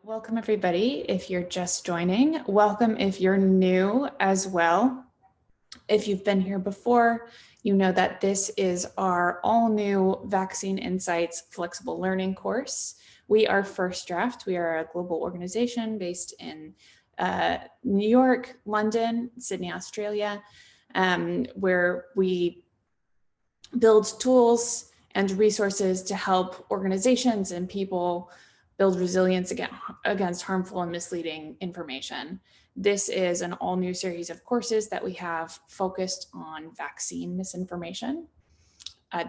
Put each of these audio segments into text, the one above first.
Welcome everybody. If you're just joining, welcome if you're new as well. If you've been here before, you know that this is our all new Vaccine Insights Flexible Learning course. We are First Draft. We are a global organization based in New York, London, Sydney, Australia, where we build tools and resources to help organizations and people build resilience against harmful and misleading information. This is an all new series of courses that we have focused on vaccine misinformation.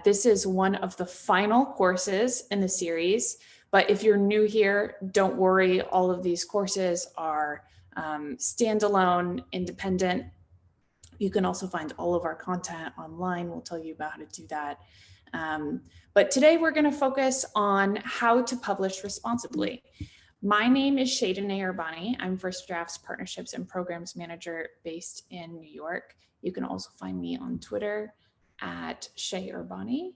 This is one of the final courses in the series, but if you're new here, don't worry, all of these courses are standalone, independent. You can also find all of our content online. We'll tell you about how to do that. But today we're going to focus on how to publish responsibly. My name is Shayda Nayarbani. I'm First Draft's Partnerships and Programs Manager based in New York. You can also find me on Twitter at Shay Urbani.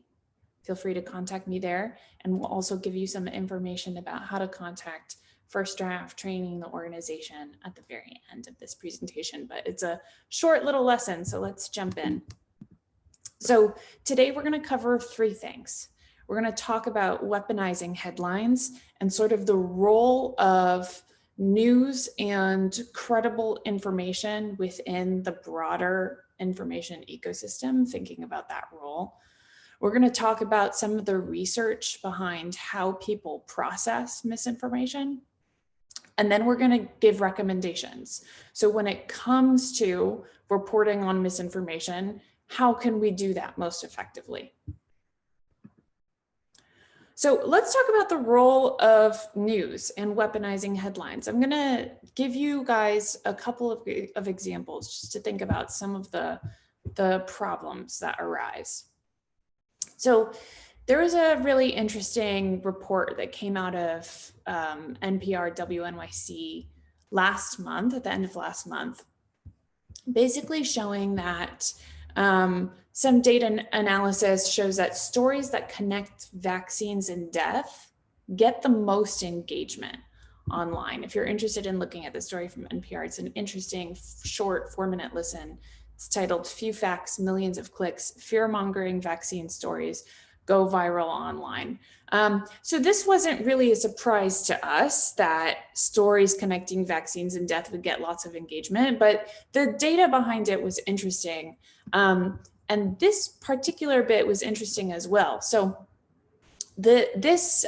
Feel free to contact me there, and we'll also give you some information about how to contact First Draft training, the organization, at the very end of this presentation. But it's a short little lesson, so let's jump in. So today we're going to cover three things. We're going to talk about weaponizing headlines and sort of the role of news and credible information within the broader information ecosystem, thinking about that role. We're going to talk about some of the research behind how people process misinformation. And then we're going to give recommendations. So when it comes to reporting on misinformation, how can we do that most effectively? So let's talk about the role of news and weaponizing headlines. I'm going to give you guys a couple of examples just to think about some of the problems that arise. So there was a really interesting report that came out of NPR WNYC last month, at the end of last month, basically showing that some data analysis shows that stories that connect vaccines and death get the most engagement online. If you're interested in looking at the story from NPR, it's an interesting short 4-minute listen. It's titled "Few Facts, Millions of Clicks, Fear-Mongering Vaccine Stories Go Viral Online." So this wasn't really a surprise to us that stories connecting vaccines and death would get lots of engagement, but the data behind it was interesting. And this particular bit was interesting as well. So this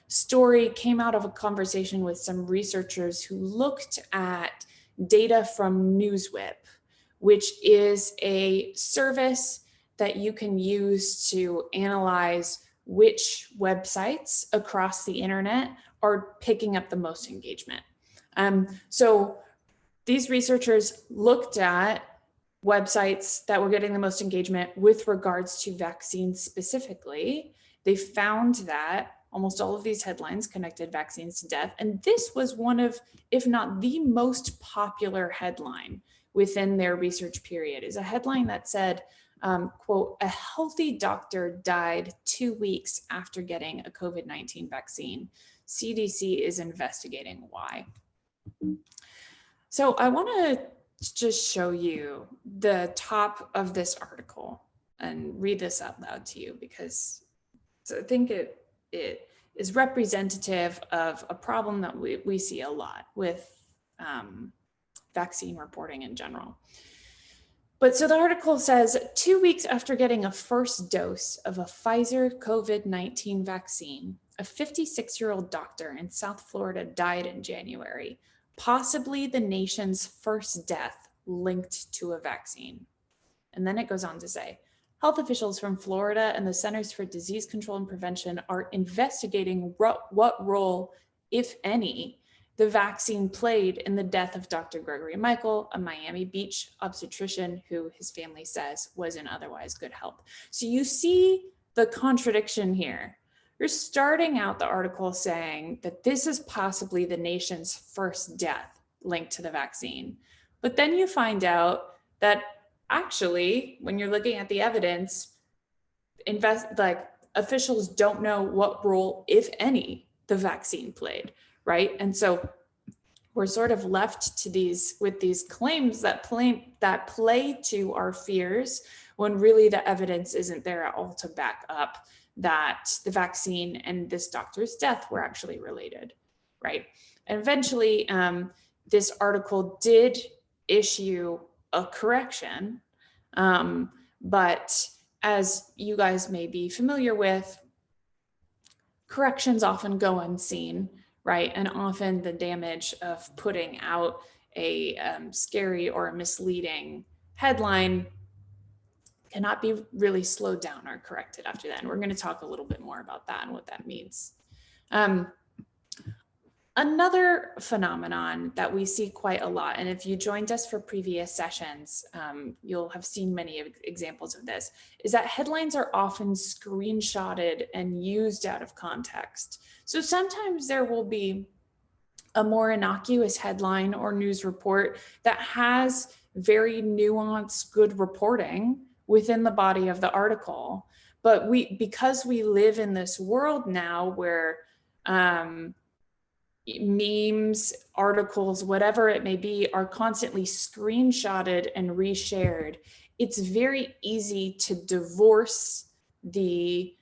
story came out of a conversation with some researchers who looked at data from NewsWhip, which is a service that you can use to analyze which websites across the internet are picking up the most engagement. So these researchers looked at websites that were getting the most engagement with regards to vaccines specifically. They found that almost all of these headlines connected vaccines to death. And this was one of, if not the most popular headline within their research period, is a headline that said, quote, "A healthy doctor died 2 weeks after getting a COVID-19 vaccine. CDC is investigating why." So I want to just show you the top of this article and read this out loud to you, because I think it is representative of a problem that we see a lot with vaccine reporting in general. But so the article says, 2 weeks after getting a first dose of a Pfizer COVID-19 vaccine, a 56-year-old doctor in South Florida died in January, possibly the nation's first death linked to a vaccine. And then it goes on to say, health officials from Florida and the Centers for Disease Control and Prevention are investigating what role, if any, the vaccine played in the death of Dr. Gregory Michael, a Miami Beach obstetrician who his family says was in otherwise good health. So you see the contradiction here. You're starting out the article saying that this is possibly the nation's first death linked to the vaccine. But then you find out that actually, when you're looking at the evidence, officials don't know what role, if any, the vaccine played, right? And so we're sort of left to with these claims that play to our fears, when really the evidence isn't there at all to back up that the vaccine and this doctor's death were actually related, right? And eventually, this article did issue a correction, but as you guys may be familiar with, corrections often go unseen, right? And often the damage of putting out a scary or misleading headline cannot be really slowed down or corrected after that. And we're going to talk a little bit more about that and what that means. Another phenomenon that we see quite a lot, and if you joined us for previous sessions, you'll have seen many examples of this, is that headlines are often screenshotted and used out of context. So sometimes there will be a more innocuous headline or news report that has very nuanced, good reporting within the body of the article. But because we live in this world now where memes, articles, whatever it may be, are constantly screenshotted and reshared, it's very easy to divorce the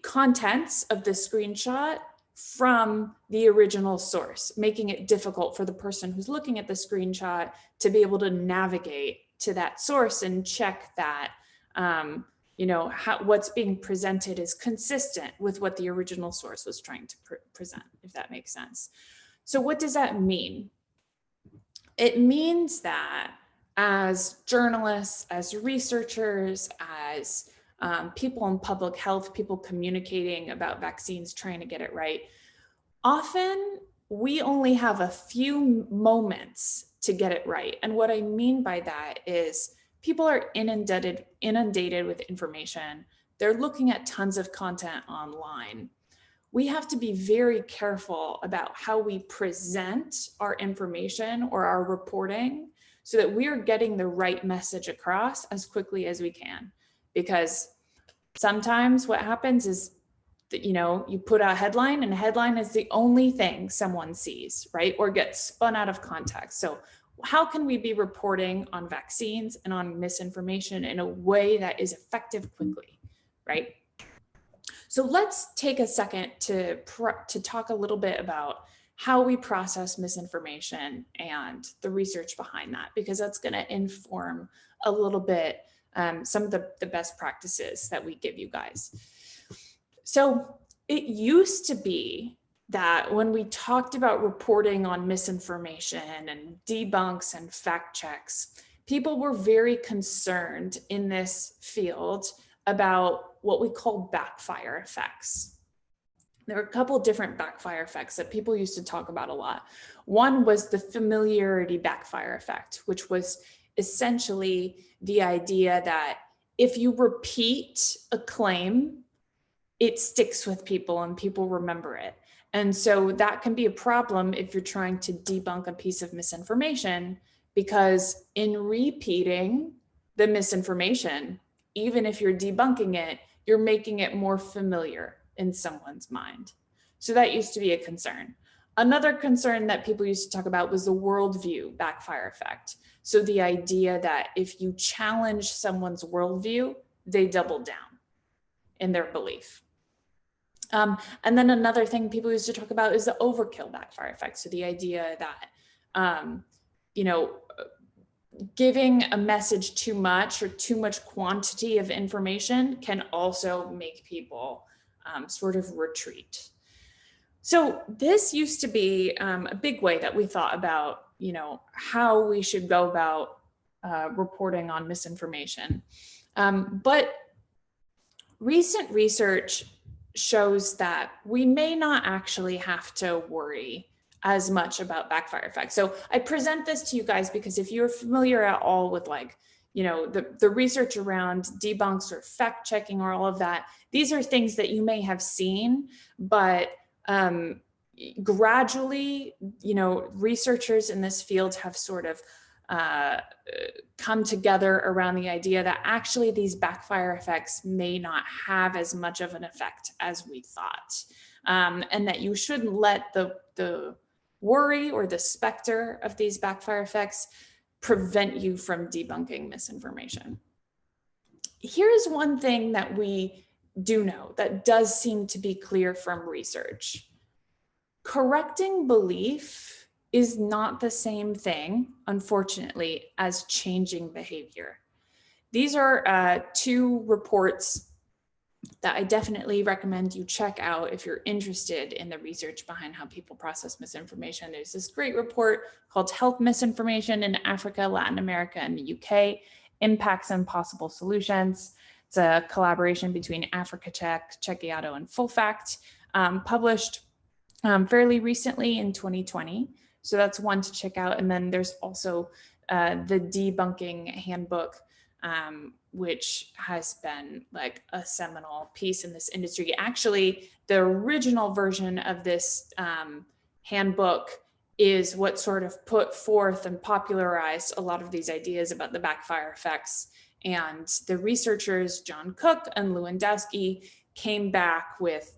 contents of the screenshot from the original source, making it difficult for the person who's looking at the screenshot to be able to navigate to that source and check that what's being presented is consistent with what the original source was trying to present, if that makes sense. So what does that mean? It means that as journalists, as researchers, as people in public health, people communicating about vaccines, trying to get it right, often we only have a few moments to get it right. And what I mean by that is people are inundated with information. They're looking at tons of content online. We have to be very careful about how we present our information or our reporting so that we are getting the right message across as quickly as we can. Because sometimes what happens is that, you put out a headline, and a headline is the only thing someone sees, right? Or gets spun out of context. So how can we be reporting on vaccines and on misinformation in a way that is effective quickly, right? So let's take a second to talk a little bit about how we process misinformation and the research behind that, because that's going to inform a little bit some of the best practices that we give you guys. So it used to be that when we talked about reporting on misinformation and debunks and fact checks, people were very concerned in this field about what we call backfire effects. There are a couple different backfire effects that people used to talk about a lot. One was the familiarity backfire effect, which was essentially the idea that if you repeat a claim, it sticks with people and people remember it. And so that can be a problem if you're trying to debunk a piece of misinformation, because in repeating the misinformation, even if you're debunking it, you're making it more familiar in someone's mind. So that used to be a concern. Another concern that people used to talk about was the worldview backfire effect. So the idea that if you challenge someone's worldview, they double down in their belief. And then another thing people used to talk about is the overkill backfire effect. So the idea that, giving a message too much or too much quantity of information can also make people sort of retreat. So this used to be a big way that we thought about, how we should go about reporting on misinformation. But recent research shows that we may not actually have to worry as much about backfire effects. So I present this to you guys because if you're familiar at all with the research around debunks or fact checking or all of that, these are things that you may have seen, but gradually, researchers in this field have sort of come together around the idea that actually these backfire effects may not have as much of an effect as we thought. and that you shouldn't let the worry or the specter of these backfire effects prevent you from debunking misinformation. Here's one thing that we do know that does seem to be clear from research. Correcting belief is not the same thing, unfortunately, as changing behavior. These are two reports that I definitely recommend you check out if you're interested in the research behind how people process misinformation. There's this great report called Health Misinformation in Africa, Latin America, and the UK, Impacts and Possible Solutions. It's a collaboration between Africa Check, Checkiato, and Full Fact, published fairly recently in 2020. So that's one to check out. And then there's also the Debunking Handbook, which has been like a seminal piece in this industry. Actually, the original version of this handbook is what sort of put forth and popularized a lot of these ideas about the backfire effects. And the researchers, John Cook and Lewandowski, came back with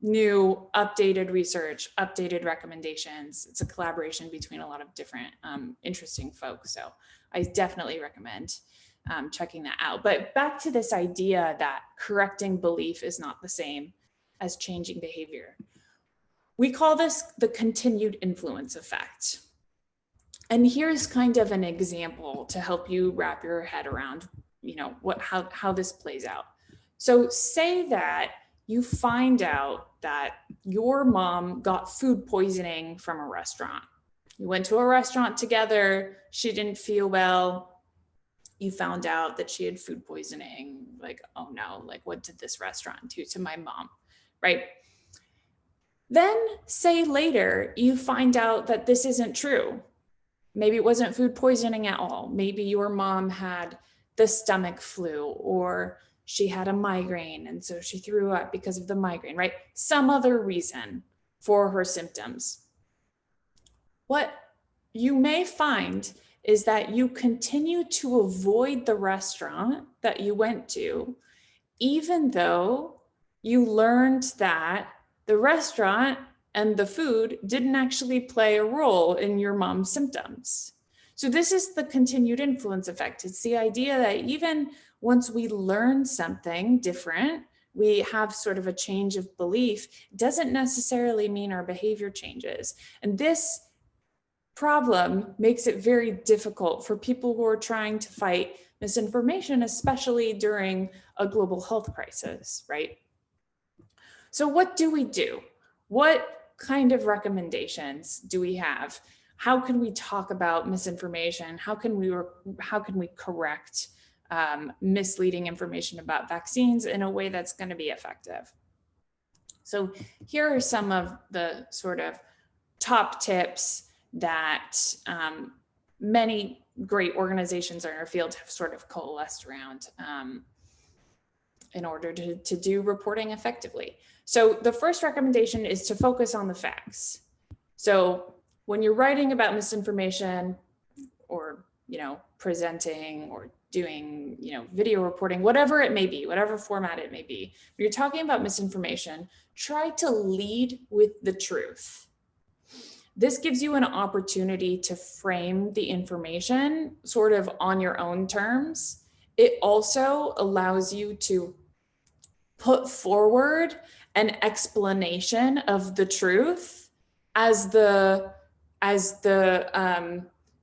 new updated research, updated recommendations. It's a collaboration between a lot of different interesting folks. So I definitely recommend checking that out. But back to this idea that correcting belief is not the same as changing behavior. We call this the continued influence effect. And here's kind of an example to help you wrap your head around, how this plays out. So say that you find out that your mom got food poisoning from a restaurant. You went to a restaurant together, she didn't feel well. You found out that she had food poisoning, like, oh no, like what did this restaurant do to my mom, right? Then say later you find out that this isn't true. Maybe it wasn't food poisoning at all. Maybe your mom had the stomach flu, or she had a migraine and so she threw up because of the migraine, right? Some other reason for her symptoms. What you may find is that you continue to avoid the restaurant that you went to, even though you learned that the restaurant and the food didn't actually play a role in your mom's symptoms. So this is the continued influence effect. It's the idea that even once we learn something different, we have sort of a change of belief, doesn't necessarily mean our behavior changes. And this problem makes it very difficult for people who are trying to fight misinformation, especially during a global health crisis, right? So what do we do? What kind of recommendations do we have? How can we talk about misinformation? How can we correct misleading information about vaccines in a way that's going to be effective? So here are some of the sort of top tips that many great organizations in our field have sort of coalesced around in order to do reporting effectively. So the first recommendation is to focus on the facts. So when you're writing about misinformation or, presenting or doing, video reporting, whatever it may be, whatever format it may be, if you're talking about misinformation, try to lead with the truth. This gives you an opportunity to frame the information sort of on your own terms. It also allows you to put forward an explanation of the truth as the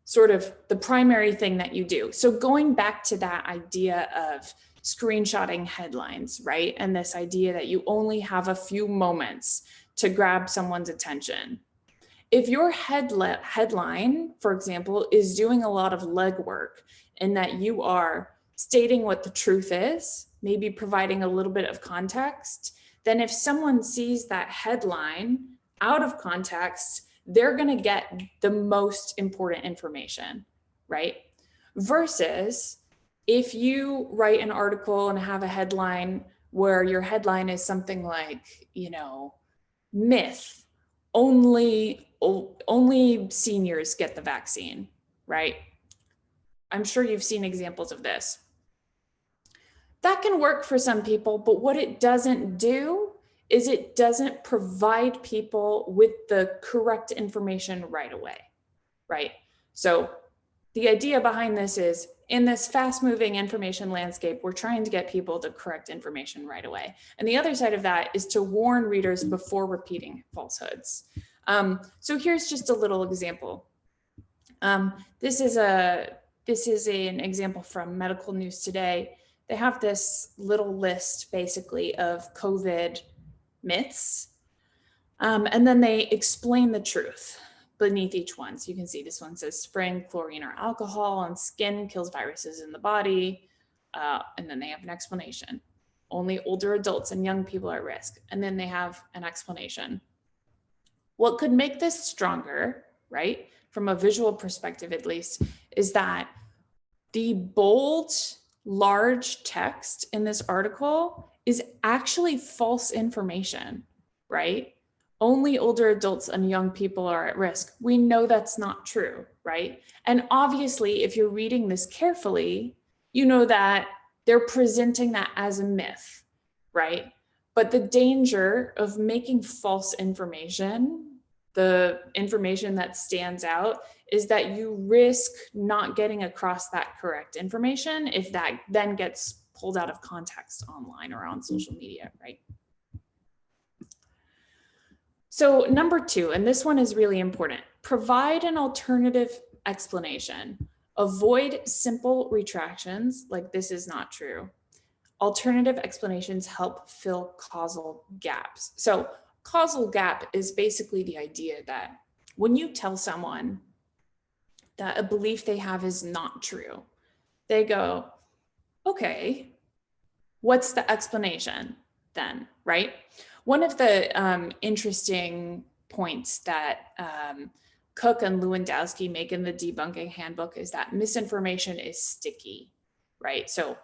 sort of the primary thing that you do. So going back to that idea of screenshotting headlines, right? And this idea that you only have a few moments to grab someone's attention. If your headline, for example, is doing a lot of legwork in that you are stating what the truth is, maybe providing a little bit of context, then if someone sees that headline out of context, they're going to get the most important information, right? Versus if you write an article and have a headline where your headline is something like, myth, only seniors get the vaccine, right? I'm sure you've seen examples of this. That can work for some people, but what it doesn't do is it doesn't provide people with the correct information right away, right? So the idea behind this is, in this fast-moving information landscape, we're trying to get people the correct information right away. And the other side of that is to warn readers before repeating falsehoods. So here's just a little example. This is an example from Medical News Today. They have this little list, basically, of COVID myths, and then they explain the truth beneath each one. So you can see this one says spraying chlorine or alcohol on skin kills viruses in the body. And then they have an explanation. Only older adults and young people are at risk. And then they have an explanation. What could make this stronger, right, from a visual perspective at least, is that the bold, large text in this article is actually false information, right? Only older adults and young people are at risk. We know that's not true, right? And obviously, if you're reading this carefully, you know that they're presenting that as a myth, right? But the danger of making false information, the information that stands out, is that you risk not getting across that correct information if that then gets pulled out of context online or on social media, right? So number 2, and this one is really important, provide an alternative explanation. Avoid simple retractions like this is not true. Alternative explanations help fill causal gaps. So causal gap is basically the idea that when you tell someone that a belief they have is not true, they go, okay, what's the explanation then, right? One of the interesting points that Cook and Lewandowski make in the debunking handbook is that misinformation is sticky, right? So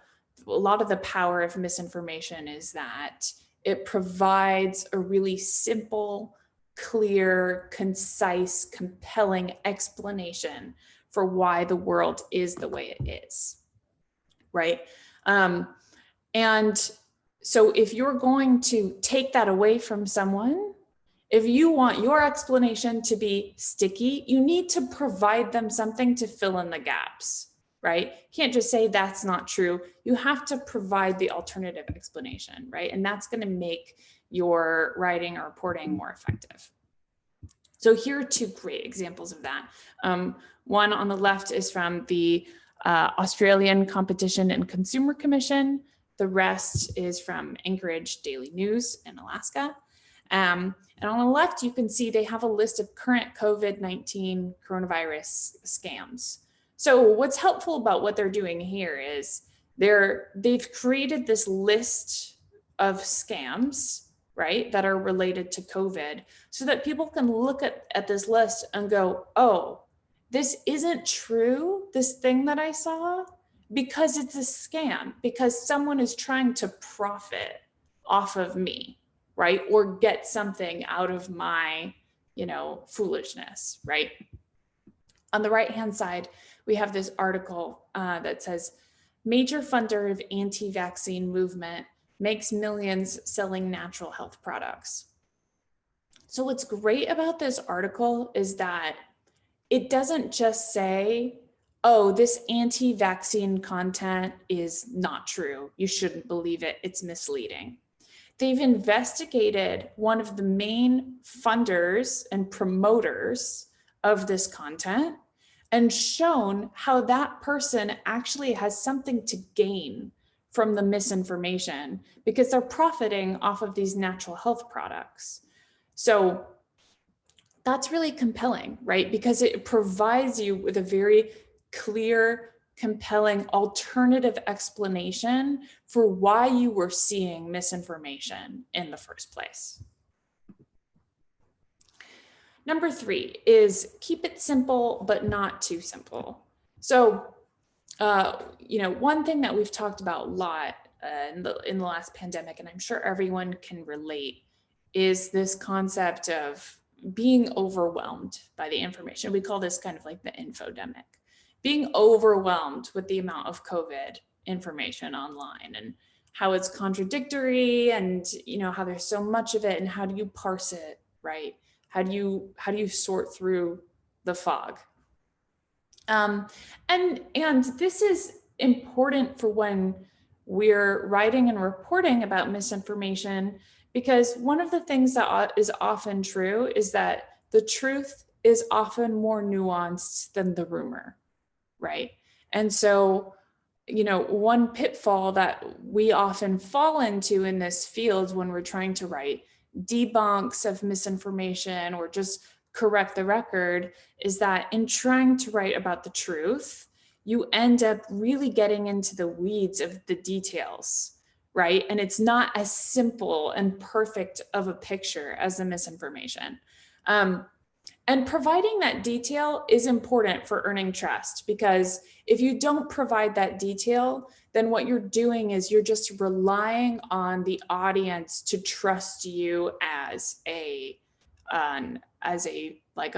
a lot of the power of misinformation is that it provides a really simple, clear, concise, compelling explanation for why the world is the way it is, right? And so if you're going to take that away from someone, if you want your explanation to be sticky, you need to provide them something to fill in the gaps, right? You can't just say that's not true. You have to provide the alternative explanation, right? And that's going to make your writing or reporting more effective. So here are 2 great examples of that. One on the left is from the Australian Competition and Consumer Commission. The rest is from Anchorage Daily News in Alaska. And on the left, you can see they have a list of current COVID-19 coronavirus scams. So what's helpful about what they're doing here is they've created this list of scams, right, that are related to COVID, so that people can look at this list and go, oh, this isn't true, this thing that I saw, because it's a scam, because someone is trying to profit off of me, right? Or get something out of my, foolishness, right? On the right-hand side, we have this article that says, major funder of anti-vaccine movement makes millions selling natural health products. So what's great about this article is that it doesn't just say, oh, this anti-vaccine content is not true. You shouldn't believe it. It's misleading. They've investigated one of the main funders and promoters of this content and shown how that person actually has something to gain from the misinformation because they're profiting off of these natural health products. So that's really compelling, right? Because it provides you with a very clear, compelling alternative explanation for why you were seeing misinformation in the first place. Number 3 is keep it simple, but not too simple. So, one thing that we've talked about a lot in the last pandemic, and I'm sure everyone can relate, is this concept of being overwhelmed by the information. We call this kind of like the infodemic. Being overwhelmed with the amount of COVID information online. And how it's contradictory, and how there's so much of it, and how do you parse it, right? How do you sort through the fog? And this is important for when we're writing and reporting about misinformation, because one of the things that is often true is that the truth is often more nuanced than the rumor, right? And so, one pitfall that we often fall into in this field when we're trying to write debunks of misinformation or just correct the record is that in trying to write about the truth, you end up really getting into the weeds of the details, right? And it's not as simple and perfect of a picture as the misinformation. And providing that detail is important for earning trust, because if you don't provide that detail, then what you're doing is you're just relying on the audience to trust you as a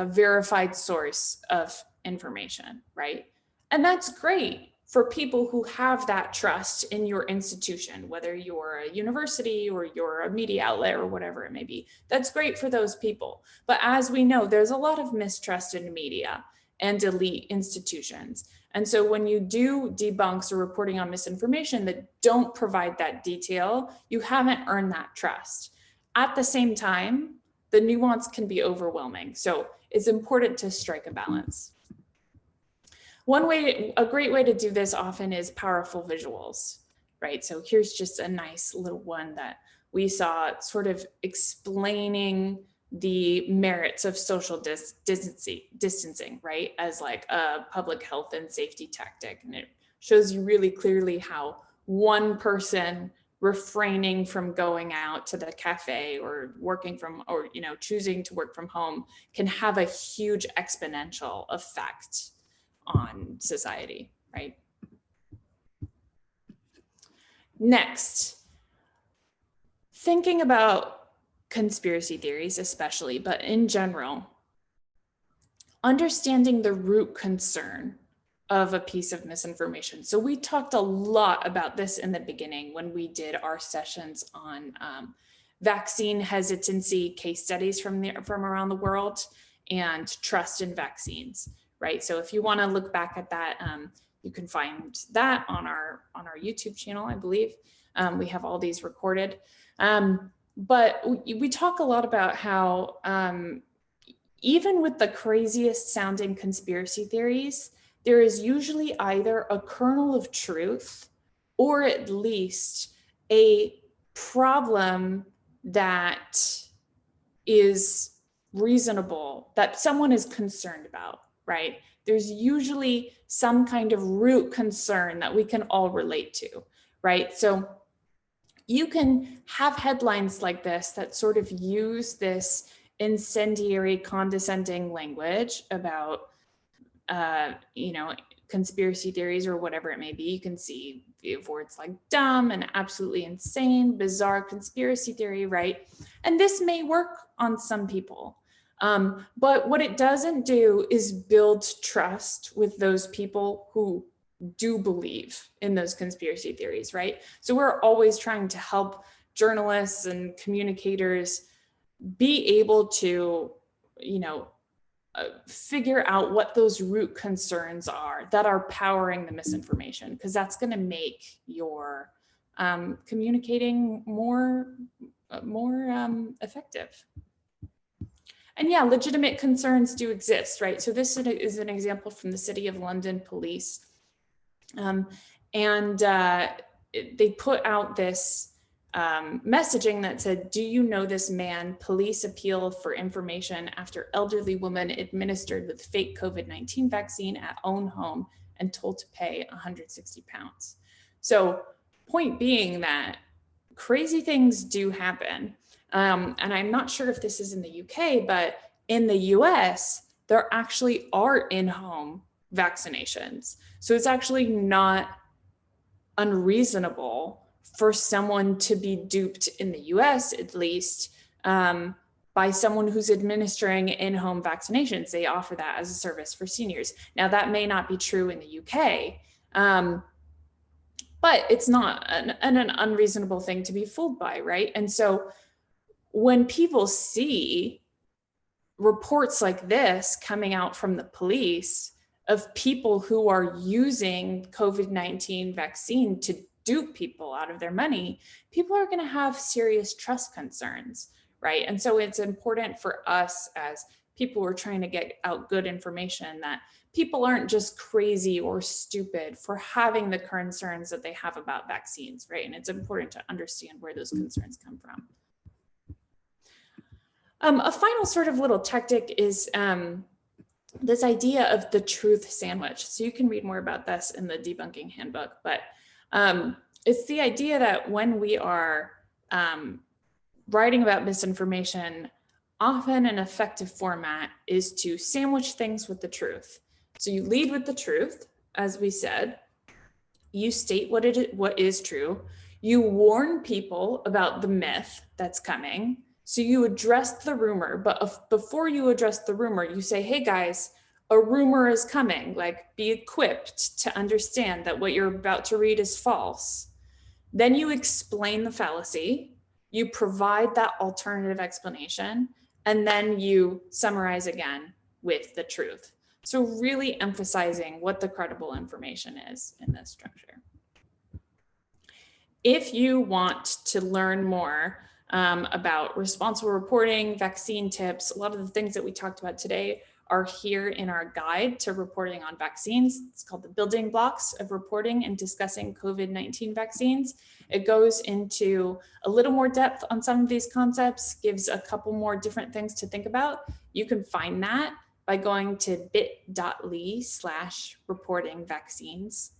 verified source of information, right? And that's great for people who have that trust in your institution, whether you're a university or you're a media outlet or whatever it may be. That's great for those people. But as we know, there's a lot of mistrust in media and elite institutions. And so when you do debunks or reporting on misinformation that don't provide that detail, you haven't earned that trust. At the same time, the nuance can be overwhelming. So it's important to strike a balance. A great way to do this often is powerful visuals, right? So here's just a nice little one that we saw sort of explaining the merits of social distancing, right? As like a public health and safety tactic. And it shows you really clearly how one person refraining from going out to the cafe or choosing to work from home can have a huge exponential effect on society, right? Next, thinking about conspiracy theories especially, but in general, understanding the root concern of a piece of misinformation. So we talked a lot about this in the beginning when we did our sessions on vaccine hesitancy case studies from around the world and trust in vaccines. Right. So if you want to look back at that, you can find that on our YouTube channel, I believe. We have all these recorded. But we talk a lot about how even with the craziest sounding conspiracy theories, there is usually either a kernel of truth or at least a problem that is reasonable, that someone is concerned about. Right? There's usually some kind of root concern that we can all relate to, right? So you can have headlines like this that sort of use this incendiary, condescending language about, conspiracy theories or whatever it may be. You can see words like dumb and absolutely insane, bizarre conspiracy theory, right? And this may work on some people. But what it doesn't do is build trust with those people who do believe in those conspiracy theories, right? So we're always trying to help journalists and communicators be able to, figure out what those root concerns are that are powering the misinformation, because that's going to make your communicating more effective. And yeah, legitimate concerns do exist, right? So this is an example from the City of London police. They put out this messaging that said, "Do you know this man? Police appeal for information after elderly woman administered with fake COVID-19 vaccine at own home and told to pay £160. So point being that crazy things do happen. And I'm not sure if this is in the UK, but in the US, there actually are in-home vaccinations. So it's actually not unreasonable for someone to be duped in the US, at least, by someone who's administering in-home vaccinations. They offer that as a service for seniors. Now, that may not be true in the UK, but it's not an unreasonable thing to be fooled by, right? And so when people see reports like this coming out from the police of people who are using COVID-19 vaccine to dupe people out of their money, people are going to have serious trust concerns, right? And so it's important for us as people who are trying to get out good information that people aren't just crazy or stupid for having the concerns that they have about vaccines, right? And it's important to understand where those concerns come from. A final sort of little tactic is this idea of the truth sandwich. So you can read more about this in the debunking handbook, but it's the idea that when we are writing about misinformation, often an effective format is to sandwich things with the truth. So you lead with the truth, as we said, you state what is true, you warn people about the myth that's coming. So you address the rumor, but before you address the rumor, you say, hey guys, a rumor is coming, like be equipped to understand that what you're about to read is false. Then you explain the fallacy, you provide that alternative explanation, and then you summarize again with the truth. So really emphasizing what the credible information is in this structure. If you want to learn more about responsible reporting, vaccine tips, a lot of the things that we talked about today are here in our guide to reporting on vaccines. It's called the building blocks of reporting and discussing COVID-19 vaccines. It goes into a little more depth on some of these concepts, gives a couple more different things to think about. You can find that by going to bit.ly/reporting vaccines.